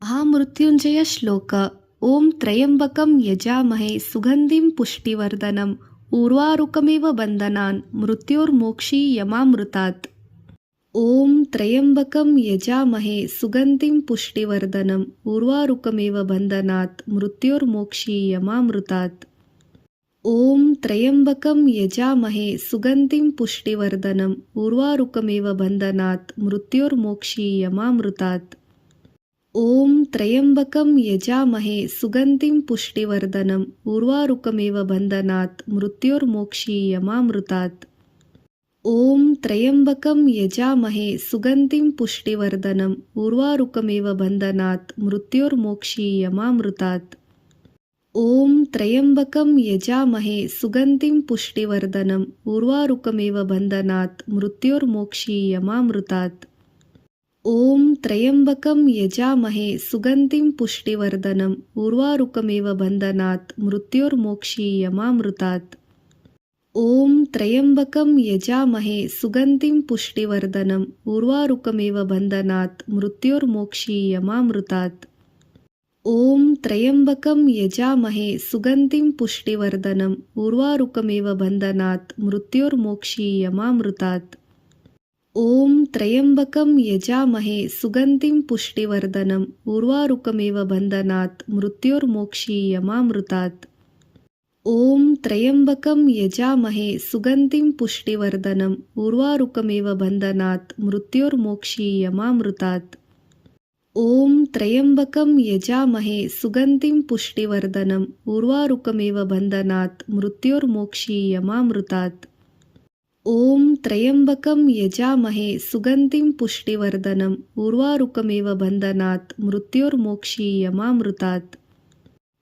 महामृत्युंजय श्लोक. ओम त्र्यंबकं यजामहे सुगंधिं पुष्टिवर्धनम् उर्वारुकमिव बंधनान् मृत्योर्मोक्षीयमामृतात्. ओम त्र्यंबकं यजामहे सुगंधिं पुष्टिवर्धनम् उर्वारुकमिव बंधनात् मृत्योर्मोक्षीयमामृतात्. ओम त्र्यंबकं यजामहे सुगंधिं पुष्टिवर्धनम् उर्वारुकमिव बंधनात् मृत्योर्मोक्षीयमामृतात्. ओम त्र्यंबकं यजामहे सुगंधिं पुष्टिवर्धनम् उर्वारुकमिव बंधनात् मृत्योर्मोक्षीयमामृतात्. ओम त्र्यंबकं यजामहे सुगंधिं पुष्टिवर्धनम् उर्वारुकमिव बंधनात् मृत्योर्मोक्षीयमामृतात्. ओम त्र्यंबकं यजामहे सुगंधिं पुष्टिवर्धनम् उर्वारुकमिव बंधनात् मृत्योर्मोक्षीयमामृतात्. ओम त्र्यंबकं यजामहे सुगंधिं पुष्टिवर्धनम् उर्वारुकमिव बंधनात् मृत्योर्मोक्षीयमामृतात्. ओम त्र्यंबकं यजामहे सुगंधिं पुष्टिवर्धनम् उर्वारुकमिव बंधनात् मृत्योर्मोक्षीयमामृतात्. ओम त्र्यंबकं यजामहे सुगंधिं पुष्टिवर्धनम् उर्वारुकमिव बंधनात् मृत्योर्मोक्षीयमामृतात्. ओम त्र्यंबकं यजामहे सुगंधिं पुष्टिवर्धनम् उर्वारुकमिव बंधनात् मृत्योर्मोक्षीयमामृतात्. ओम त्र्यंबकं यजामहे सुगंधिं पुष्टिवर्धनम् उर्वारुकमिव बंधनात् मृत्योर्मोक्षीयमामृतात्. ओम त्र्यंबकं यजामहे सुगंधिं पुष्टिवर्धनम् उर्वारुकमिव बंधनात् मृत्योर्मोक्षीयमामृतात्. ओम त्र्यंबकं यजामहे सुगंधिं पुष्टिवर्धनम् उर्वारुकमिव बंधनात् मृत्योर्मोक्षीयमामृतात्.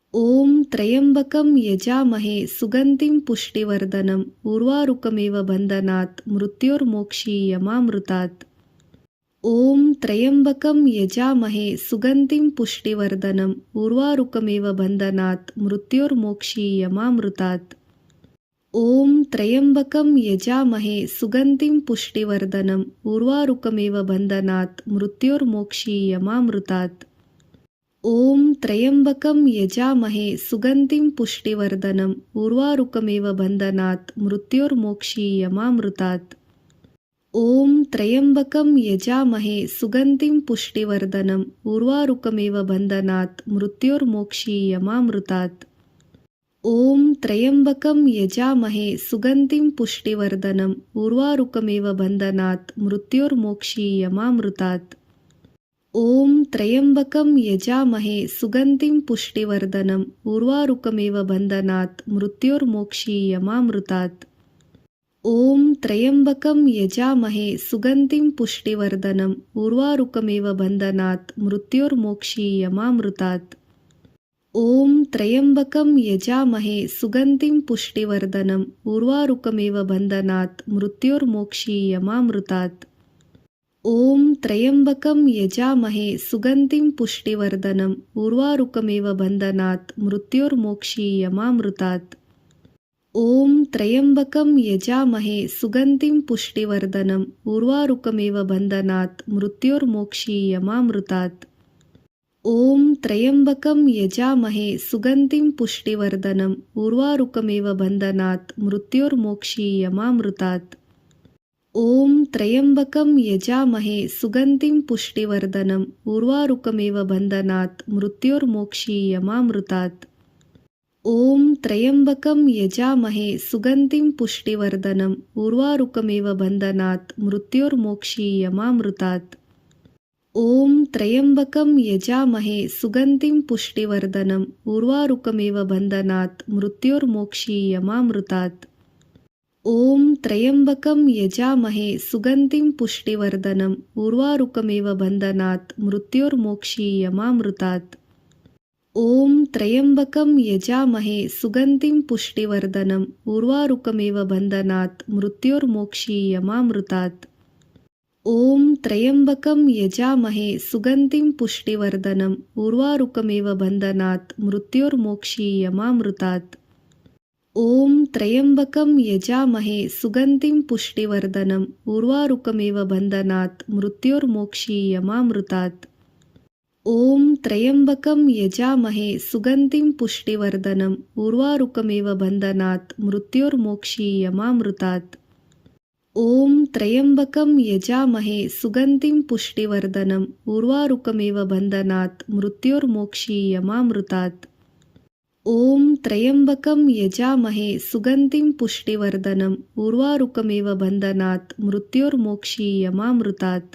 ओम त्र्यंबकं यजामहे सुगंधिं पुष्टिवर्धनम् उर्वारुकमिव बंधनात् मृत्योर्मोक्षीयमामृतात्. ओम त्र्यंबकं यजामहे सुगंधिं पुष्टिवर्धनम् उर्वारुकमिव बंधनात् मृत्योर्मोक्षीयमामृतात्. ओम त्र्यंबकं यजामहे सुगंधिं पुष्टिवर्धनम् उर्वारुकमिव बंधनात् मृत्योर्मोक्षीयमामृतात्. ओम त्र्यंबकं यजामहे सुगंधिं पुष्टिवर्धनम् उर्वारुकमिव बंधनात् मृत्योर्मोक्षीयमामृतात्. ओम त्र्यंबकं यजामहे सुगंधिं पुष्टिवर्धनम् उर्वारुकमिव बंधनात् मृत्योर्मोक्षीयमामृतात्. ओम त्र्यंबकं यजामहे सुगंधिं पुष्टिवर्धनम् उर्वारुकमिव बंधनात् मृत्योर्मोक्षीयमामृतात्. ओम त्र्यंबकं यजामहे सुगंधिं पुष्टिवर्धनम् उर्वारुकमिव बंधनात् मृत्योर्मोक्षीयमामृतात्. ओम त्र्यंबकं यजामहे सुगंधिं पुष्टिवर्धनम् उर्वारुकमिव बंधनात् मृत्योर्मोक्षीयमामृतात्. ओम त्र्यंबकं यजामहे सुगंधिं पुष्टिवर्धनम् उर्वारुकमिव बंधनात् मृत्योर्मोक्षीयमामृतात्. ओम त्र्यंबकं यजामहे सुगंधिं पुष्टिवर्धनम् उर्वारुकमिव बंधनात् मृत्योर्मोक्षीयमामृतात्. ओम त्र्यंबकं यजामहे सुगंधिं पुष्टिवर्धनम् उर्वारुकमिव बंधनात् मृत्योर्मोक्षीयमामृतात्. ओम त्र्यंबकं यजामहे सुगंधिं पुष्टिवर्धनम् उर्वारुकमिव बंधनात् मृत्योर्मोक्षीयमामृतात्. ओम त्र्यंबकं यजामहे सुगंधिं पुष्टिवर्धनम् उर्वारुकमिव बंधनात् मृत्योर्मोक्षीयमामृतात्. ओम त्र्यंबकं यजामहे सुगंधिं पुष्टिवर्धनम् उर्वारुकमिव बंधनात् मृत्योर्मोक्षीयमामृतात्. ओम त्र्यंबकं यजामहे सुगंधिं पुष्टिवर्धनम् उर्वारुकमिव बंधनात् मृत्योर्मोक्षीयमामृतात्. ओम त्र्यंबकं यजामहे सुगंधिं पुष्टिवर्धनम् उर्वारुकमिव बंधनात् मृत्योर्मोक्षीयमामृतात्. ओम त्र्यंबकं यजामहे सुगंधिं पुष्टिवर्धनम् उर्वारुकमिव बंधनात् मृत्योर्मोक्षीयमामृतात्. ओम त्र्यंबकं यजामहे सुगंधिं पुष्टिवर्धनम् उर्वारुकमिव बंधनात् मृत्योर्मोक्षीयमामृतात्. ओम त्र्यंबकं यजामहे सुगंधिं पुष्टिवर्धनम् उर्वारुकमिव बंधनात् मृत्योर्मोक्षीयमामृतात्. ॐ त्र्यंबकं यजामहे सुगन्धिं पुष्टिवर्धनम् उर्वारुकमिव बन्धनात् मृत्योर्मोक्षीयमामृतात् ॐ त्र्यंबकं यजामहे सुगन्धिं पुष्टिवर्धनम् उर्वारुकमिव बन्धनात् मृत्योर्मोक्षीयमामृतात् ॐ त्र्यंबकं यजामहे सुगन्धिं पुष्टिवर्धनम् उर्वारुकमिव बन्धनात् मृत्योर्मोक्षीयमामृतात्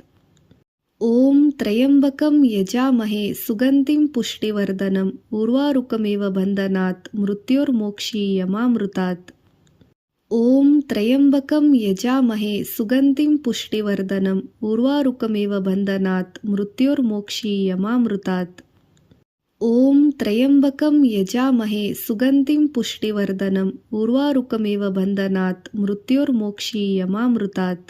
ॐ त्र्यंबकं यजामहे सुगन्धिं पुष्टिवर्धनम् उर्वारुकमिव बन्धनात् मृत्योर्मोक्षीयमामृतात् ॐ त्र्यंबकं यजामहे सुगन्धिं पुष्टिवर्धनम् उर्वारुकमिव बन्धनात् मृत्योर्मोक्षीयमामृतात् ॐ त्र्यंबकं यजामहे सुगन्धिं पुष्टिवर्धनम् उर्वारुकमिव बन्धनात् मृत्योर्मोक्षीयमामृतात्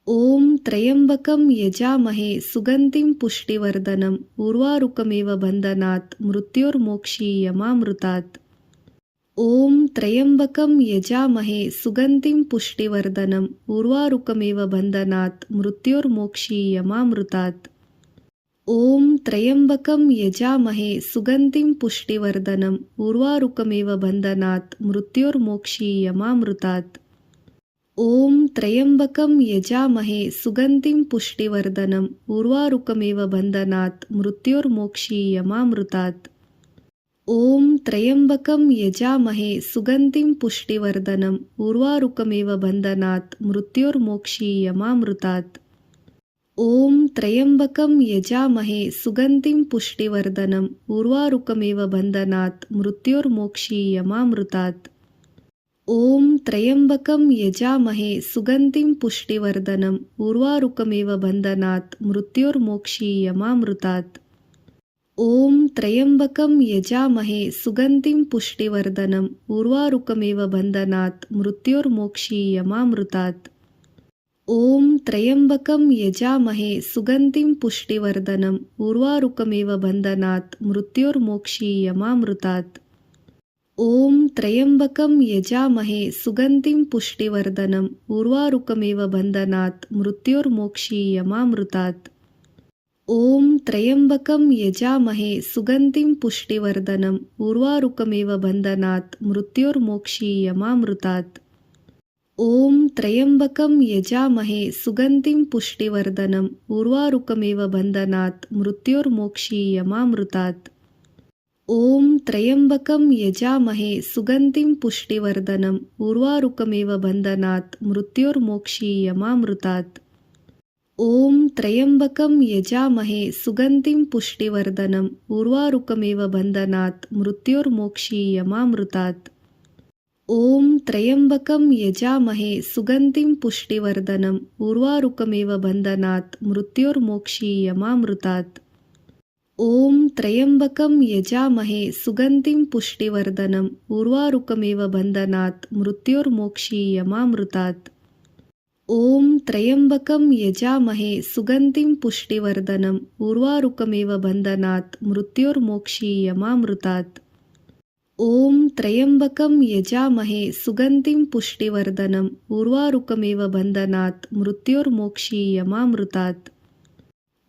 ॐ त्र्यंबकं यजामहे सुगन्धिं पुष्टिवर्धनम् उर्वारुकमिव बन्धनात् मृत्योर्मोक्षीयमामृतात् ॐ त्र्यंबकं यजामहे सुगन्धिं पुष्टिवर्धनम् उर्वारुकमिव बन्धनात् मृत्योर्मोक्षीयमामृतात् ॐ त्र्यंबकं यजामहे सुगन्धिं पुष्टिवर्धनम् उर्वारुकमिव बन्धनात् मृत्योर्मोक्षीयमामृतात् ॐ त्र्यंबकं यजामहे सुगन्धिं पुष्टिवर्धनम् उर्वारुकमिव बन्धनात् मृत्योर्मोक्षीयमामृतात् ॐ त्र्यंबकं यजामहे सुगन्धिं पुष्टिवर्धनम् उर्वारुकमिव बन्धनात् मृत्योर्मोक्षीयमामृतात् ॐ त्र्यंबकं यजामहे सुगन्धिं पुष्टिवर्धनम् उर्वारुकमिव बन्धनात् मृत्योर्मोक्षीयमामृतात् ॐ त्र्यंबकं यजामहे सुगन्धिं पुष्टिवर्धनम् उर्वारुकमिव बन्धनात् मृत्योर्मोक्षीयमामृतात् ॐ त्र्यंबकं यजामहे सुगन्धिं पुष्टिवर्धनम् उर्वारुकमिव बन्धनात् मृत्योर्मोक्षीयमामृतात् ॐ त्र्यंबकं यजामहे सुगन्धिं पुष्टिवर्धनम् उर्वारुकमिव बन्धनात् मृत्योर्मोक्षीयमामृतात् ॐ त्र्यंबकं यजामहे सुगन्धिं पुष्टिवर्धनम् उर्वारुकमिव बन्धनात् मृत्योर्मोक्षीयमामृतात् ॐ त्र्यंबकं यजामहे सुगन्धिं पुष्टिवर्धनम् उर्वारुकमिव बन्धनात् मृत्योर्मोक्षीयमामृतात् ॐ त्र्यंबकं यजामहे सुगन्धिं पुष्टिवर्धनम् उर्वारुकमिव बन्धनात् मृत्योर्मोक्षीयमामृतात् ॐ त्र्यंबकं यजामहे सुगन्धिं पुष्टिवर्धनम् उर्वारुकमिव बन्धनात् मृत्योर्मोक्षीयमामृतात् ॐ त्र्यंबकं यजामहे सुगन्धिं पुष्टिवर्धनम् उर्वारुकमिव बन्धनात् मृत्योर्मोक्षीयमामृतात् ॐ त्र्यंबकं यजामहे सुगन्धिं पुष्टिवर्धनम् उर्वारुकमिव बन्धनात् मृत्योर्मोक्षीयमामृतात् ॐ त्र्यंबकं यजामहे सुगन्धिं पुष्टिवर्धनम् उर्वारुकमिव बन्धनात् मृत्योर्मोक्षीयमामृतात् ॐ त्र्यंबकं यजामहे सुगन्धिं पुष्टिवर्धनम् उर्वारुकमिव बन्धनात् मृत्योर्मोक्षीयमामृतात् ॐ त्र्यंबकं यजामहे सुगन्धिं पुष्टिवर्धनम् उर्वारुकमिव बन्धनात् मृत्योर्मोक्षीयमामृतात्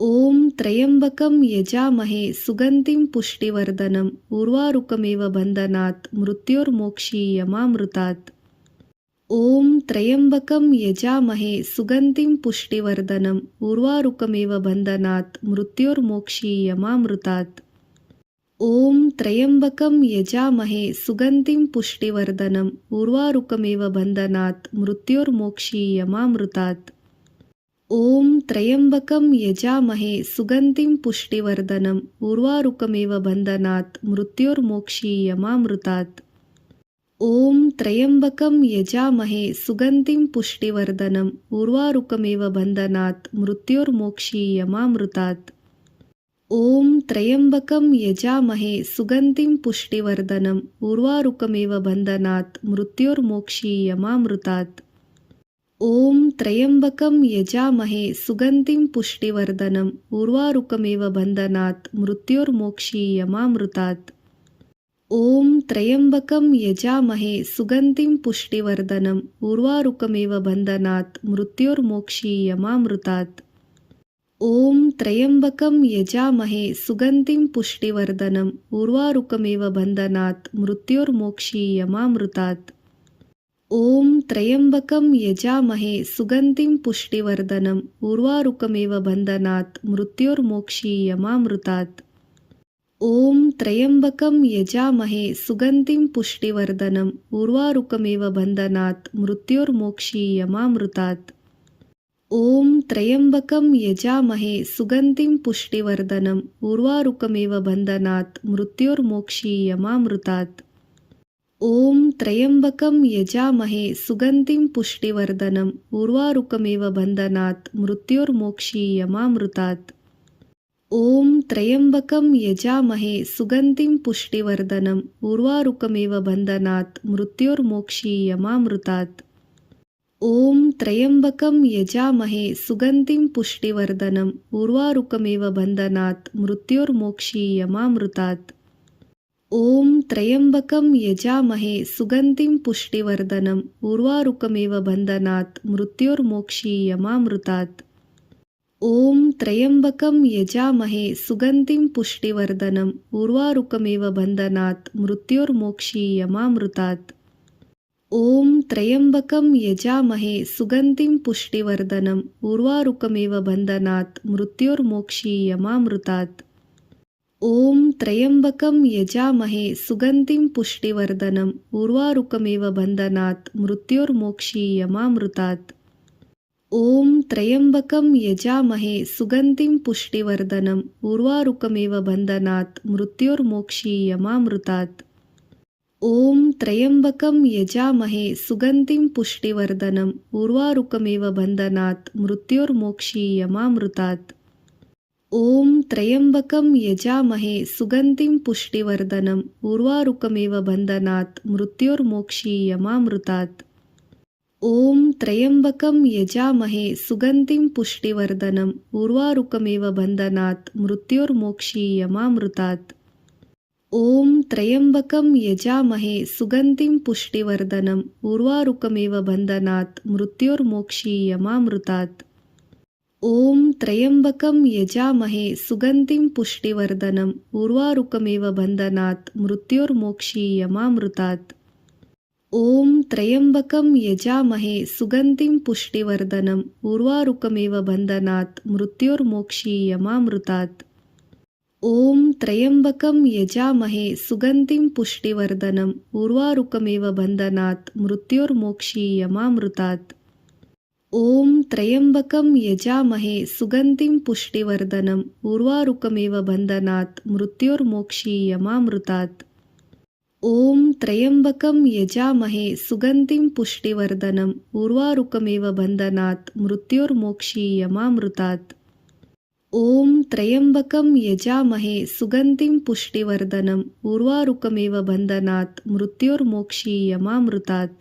ॐ त्र्यंबकं यजामहे सुगन्धिं पुष्टिवर्धनम् उर्वारुकमिव बन्धनात् मृत्योर्मोक्षीयमामृतात् ॐ त्र्यंबकं यजामहे सुगन्धिं पुष्टिवर्धनम् उर्वारुकमिव बन्धनात् मृत्योर्मोक्षीयमामृतात् ॐ त्र्यंबकं यजामहे सुगन्धिं पुष्टिवर्धनम् उर्वारुकमिव बन्धनात् मृत्योर्मोक्षीयमामृतात् ॐ त्र्यंबकं यजामहे सुगन्धिं पुष्टिवर्धनम् उर्वारुकमिव बन्धनात् मृत्योर्मोक्षीयमामृतात् ॐ त्र्यंबकं यजामहे सुगन्धिं पुष्टिवर्धनम् उर्वारुकमिव बन्धनात् मृत्योर्मोक्षीयमामृतात् ॐ त्र्यंबकं यजामहे सुगन्धिं पुष्टिवर्धनम् उर्वारुकमिव बन्धनात् मृत्योर्मोक्षीयमामृतात् ॐ त्र्यंबकं यजामहे सुगन्धिं पुष्टिवर्धनम् उर्वारुकमिव बन्धनात् मृत्योर्मोक्षीयमामृतात् ॐ त्र्यंबकं यजामहे सुगन्धिं पुष्टिवर्धनम् उर्वारुकमिव बन्धनात् मृत्योर्मोक्षीयमामृतात् ॐ त्र्यम्बकं यजामहे सुगन्धिं पुष्टिवर्धनम् उर्वारुकमिव बन्धनात् मृत्योर्मोक्षीयमामृतात्। ॐ त्र्यम्बकं यजामहे सुगन्धिं पुष्टिवर्धनम् उर्वारुकमिव बन्धनात् मृत्योर्मोक्षीयमामृतात्। ॐ त्र्यम्बकं यजामहे सुगन्धिं पुष्टिवर्धनम् उर्वारुकमिव बन्धनात् मृत्योर्मोक्षीयमामृतात्। ॐ त्र्यम्बकं यजामहे सुगन्धिं पुष्टिवर्धनम् उर्वारुकमिव बन्धनात् मृत्योर्मोक्षीयमामृतात्। ॐ त्र्यम्बकं यजामहे सुगन्धिं पुष्टिवर्धनम् उर्वारुकमिव बन्धनात् मृत्योर्मोक्षीयमामृतात्। ॐ त्र्यम्बकं यजामहे सुगन्धिं पुष्टिवर्धनम् उर्वारुकमिव बन्धनात् मृत्योर्मोक्षीयमामृतात्। ॐ त्र्यम्बकं यजामहे सुगन्धिं पुष्टिवर्धनम् उर्वारुकमिव बन्धनात् मृत्योर्मोक्षीयमामृतात्। ॐ त्र्यम्बकं यजामहे सुगन्धिं पुष्टिवर्धनम् उर्वारुकमिव बन्धनात् मृत्योर्मोक्षीयमामृतात्। ॐ त्र्यम्बकं यजामहे सुगन्धिं पुष्टिवर्धनम् उर्वारुकमिव बन्धनात् मृत्योर्मोक्षीयमामृतात्। ॐ त्र्यम्बकं यजामहे सुगन्धिं पुष्टिवर्धनम् उर्वारुकमिव बन्धनात् मृत्योर्मोक्षीयमामृतात्। ॐ त्र्यम्बकं यजामहे सुगन्धिं पुष्टिवर्धनम् उर्वारुकमिव बन्धनात् मृत्योर्मोक्षीयमामृतात्। ॐ त्र्यम्बकं यजामहे सुगन्धिं पुष्टिवर्धनम् उर्वारुकमिव बन्धनात् मृत्योर्मोक्षीयमामृतात्। ॐ त्र्यम्बकं यजामहे सुगन्धिं पुष्टिवर्धनम् उर्वारुकमिव बन्धनात् मृत्योर्मोक्षीयमामृतात्। ॐ त्र्यम्बकं यजामहे सुगन्धिं पुष्टिवर्धनम् उर्वारुकमिव बन्धनात् मृत्योर्मोक्षीयमामृतात्। ॐ त्र्यम्बकं यजामहे सुगन्धिं पुष्टिवर्धनम् उर्वारुकमिव बन्धनात् मृत्योर्मोक्षीयमामृतात्। ॐ त्र्यम्बकं यजामहे सुगन्धिं पुष्टिवर्धनम् उर्वारुकमिव बन्धनात् मृत्योर्मोक्षीयमामृतात्। ॐ त्र्यम्बकं यजामहे सुगन्धिं पुष्टिवर्धनम् उर्वारुकमिव बन्धनात् मृत्योर्मोक्षीयमामृतात्। ॐ त्र्यम्बकं यजामहे सुगन्धिं पुष्टिवर्धनम् उर्वारुकमिव बन्धनात् मृत्योर्मोक्षीयमामृतात्। ॐ त्र्यम्बकं यजामहे सुगन्धिं पुष्टिवर्धनम् उर्वारुकमिव बन्धनात् मृत्योर्मोक्षीयमामृतात्। ॐ त्र्यम्बकं यजामहे सुगन्धिं पुष्टिवर्धनम् उर्वारुकमिव बन्धनात् मृत्योर्मोक्षीयमामृतात्। ॐ त्र्यम्बकं यजामहे सुगन्धिं पुष्टिवर्धनम् उर्वारुकमिव बन्धनात् मृत्योर्मोक्षीयमामृतात्। ॐ त्र्यम्बकं यजामहे सुगन्धिं पुष्टिवर्धनम् उर्वारुकमिव बन्धनात् मृत्योर्मोक्षीयमामृतात्।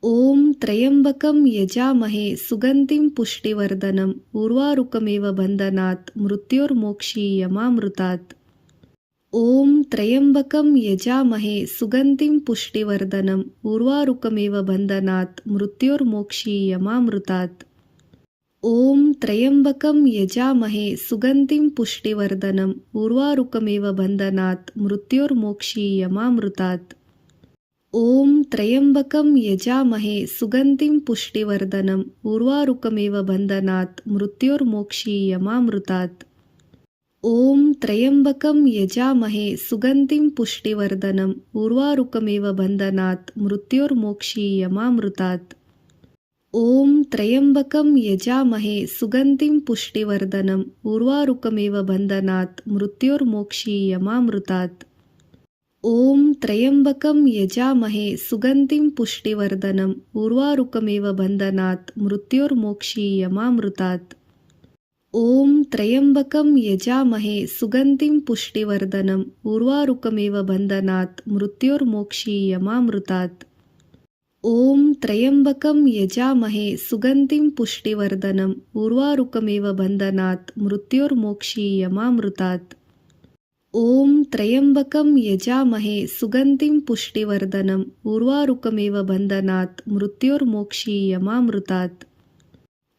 ॐ त्र्यम्बकं यजामहे सुगन्धिं पुष्टिवर्धनम् उर्वारुकमिव बन्धनात् मृत्योर्मोक्षीयमामृतात्। ॐ त्र्यम्बकं यजामहे सुगन्धिं पुष्टिवर्धनम् उर्वारुकमिव बन्धनात् मृत्योर्मोक्षीयमामृतात्। ॐ त्र्यम्बकं यजामहे सुगन्धिं पुष्टिवर्धनम् उर्वारुकमिव बन्धनात् मृत्योर्मोक्षीयमामृतात्। ॐ त्र्यम्बकं यजामहे सुगन्धिं पुष्टिवर्धनम् उर्वारुकमिव बन्धनात् मृत्योर्मोक्षीयमामृतात्। ॐ त्र्यम्बकं यजामहे सुगन्धिं पुष्टिवर्धनम् उर्वारुकमिव बन्धनात् मृत्योर्मोक्षीयमामृतात्। ॐ त्र्यम्बकं यजामहे सुगन्धिं पुष्टिवर्धनम् उर्वारुकमिव बन्धनात् मृत्योर्मोक्षीयमामृतात्। ॐ त्र्यम्बकं यजामहे सुगन्धिं पुष्टिवर्धनम् उर्वारुकमिव बन्धनात् मृत्योर्मोक्षीयमामृतात्। ॐ त्र्यम्बकं यजामहे सुगन्धिं पुष्टिवर्धनम् उर्वारुकमिव बन्धनात् मृत्योर्मोक्षीयमामृतात्। ॐ त्र्यम्बकं यजामहे सुगन्धिं पुष्टिवर्धनम् उर्वारुकमिव बन्धनात् मृत्योर्मोक्षीयमामृतात्। ॐ त्र्यम्बकं यजामहे सुगन्धिं पुष्टिवर्धनम् उर्वारुकमिव बन्धनात् मृत्योर्मोक्षीयमामृतात्।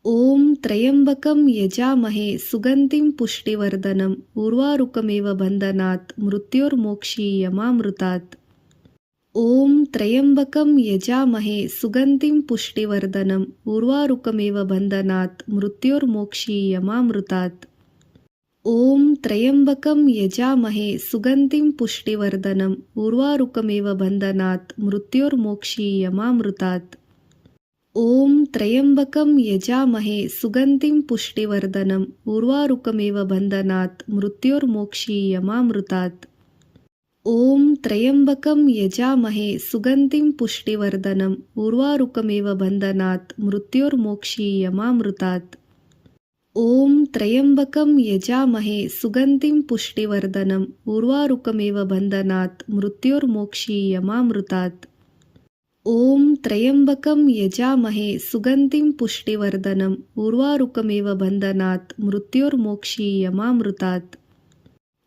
ॐ त्र्यम्बकं यजामहे सुगन्धिं पुष्टिवर्धनम् उर्वारुकमिव बन्धनात् मृत्योर्मोक्षीयमामृतात् ॐ त्र्यम्बकं यजामहे सुगन्धिं पुष्टिवर्धनम् उर्वारुकमिव बन्धनात् मृत्योर्मोक्षीयमामृतात् ॐ त्र्यम्बकं यजामहे सुगन्धिं पुष्टिवर्धनम् उर्वारुकमिव बन्धनात् मृत्योर्मोक्षीयमामृतात् ॐ त्र्यम्बकं यजामहे सुगन्धिं पुष्टिवर्धनम् उर्वारुकमिव बन्धनात् मृत्योर्मोक्षीयमामृतात् ॐ त्र्यम्बकं यजामहे सुगन्धिं पुष्टिवर्धनम् उर्वारुकमिव बन्धनात् मृत्योर्मोक्षीयमामृतात् ॐ त्र्यम्बकं यजामहे सुगन्धिं पुष्टिवर्धनम् उर्वारुकमिव बन्धनात् मृत्योर्मोक्षीयमामृतात् ॐ त्र्यम्बकं यजामहे सुगन्धिं पुष्टिवर्धनम् उर्वारुकमिव बन्धनात् मृत्योर्मोक्षीयमामृतात्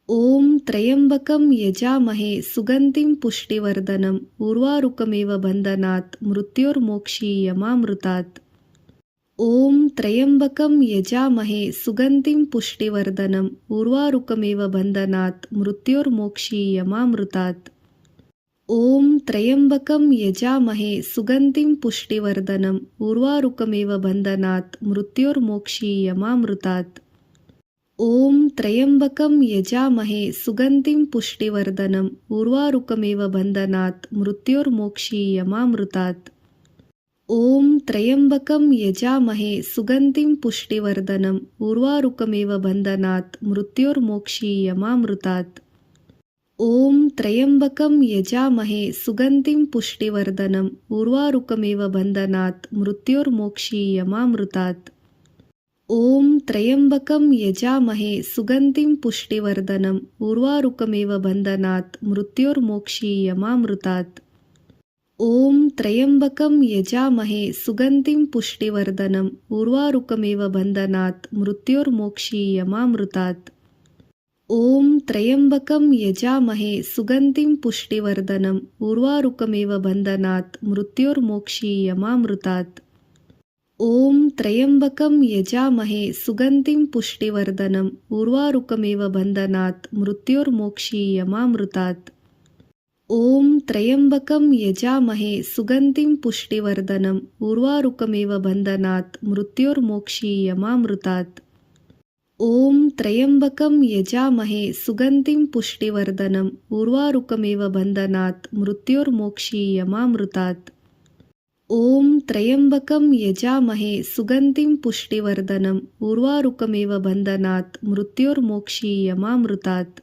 ॐ त्र्यम्बकं यजामहे सुगन्धिं पुष्टिवर्धनम् उर्वारुकमिव बन्धनात् मृत्योर्मोक्षीयमामृतात् ॐ त्र्यम्बकं यजामहे सुगन्धिं पुष्टिवर्धनम् उर्वारुकमिव बन्धनात् मृत्योर्मोक्षीयमामृतात् ॐ त्र्यम्बकं यजामहे सुगन्धिं पुष्टिवर्धनम् उर्वारुकमिव बन्धनात् मृत्योर्मोक्षीयमामृतात् ॐ त्र्यम्बकं यजामहे सुगन्धिं पुष्टिवर्धनम् उर्वारुकमिव बन्धनात् मृत्योर्मोक्षीयमामृतात् ॐ त्र्यम्बकं यजामहे सुगन्धिं पुष्टिवर्धनम् उर्वारुकमिव बन्धनात् मृत्योर्मोक्षीयमामृतात् ॐ त्र्यम्बकं यजामहे सुगन्धिं पुष्टिवर्धनम् उर्वारुकमिव बन्धनात् मृत्योर्मोक्षीयमामृतात् ॐ त्र्यम्बकं यजामहे सुगन्धिं पुष्टिवर्धनम् उर्वारुकमिव बन्धनात् मृत्योर्मोक्षीयमामृतात् ॐ त्र्यम्बकं यजामहे सुगन्धिं पुष्टिवर्धनम् उर्वारुकमिव बन्धनात् मृत्योर्मोक्षीयमामृतात् ॐ त्र्यम्बकं यजामहे सुगन्धिं पुष्टिवर्धनम् उर्वारुकमिव बन्धनात् मृत्योर्मोक्षीयमामृतात् ॐ त्र्यम्बकं यजामहे सुगन्धिं पुष्टिवर्धनम् उर्वारुकमिव बन्धनात् मृत्योर्मोक्षीयमामृतात् ॐ त्र्यम्बकं यजामहे सुगन्धिं पुष्टिवर्धनम् उर्वारुकमिव बन्धनात् मृत्योर्मोक्षीयमामृतात् ॐ त्र्यम्बकं यजामहे सुगन्धिं पुष्टिवर्धनम् उर्वारुकमिव बन्धनात् मृत्योर्मोक्षीयमामृतात् ॐ त्र्यम्बकं यजामहे सुगन्धिं पुष्टिवर्धनम् उर्वारुकमिव बन्धनात् मृत्योर्मोक्षीयमामृतात्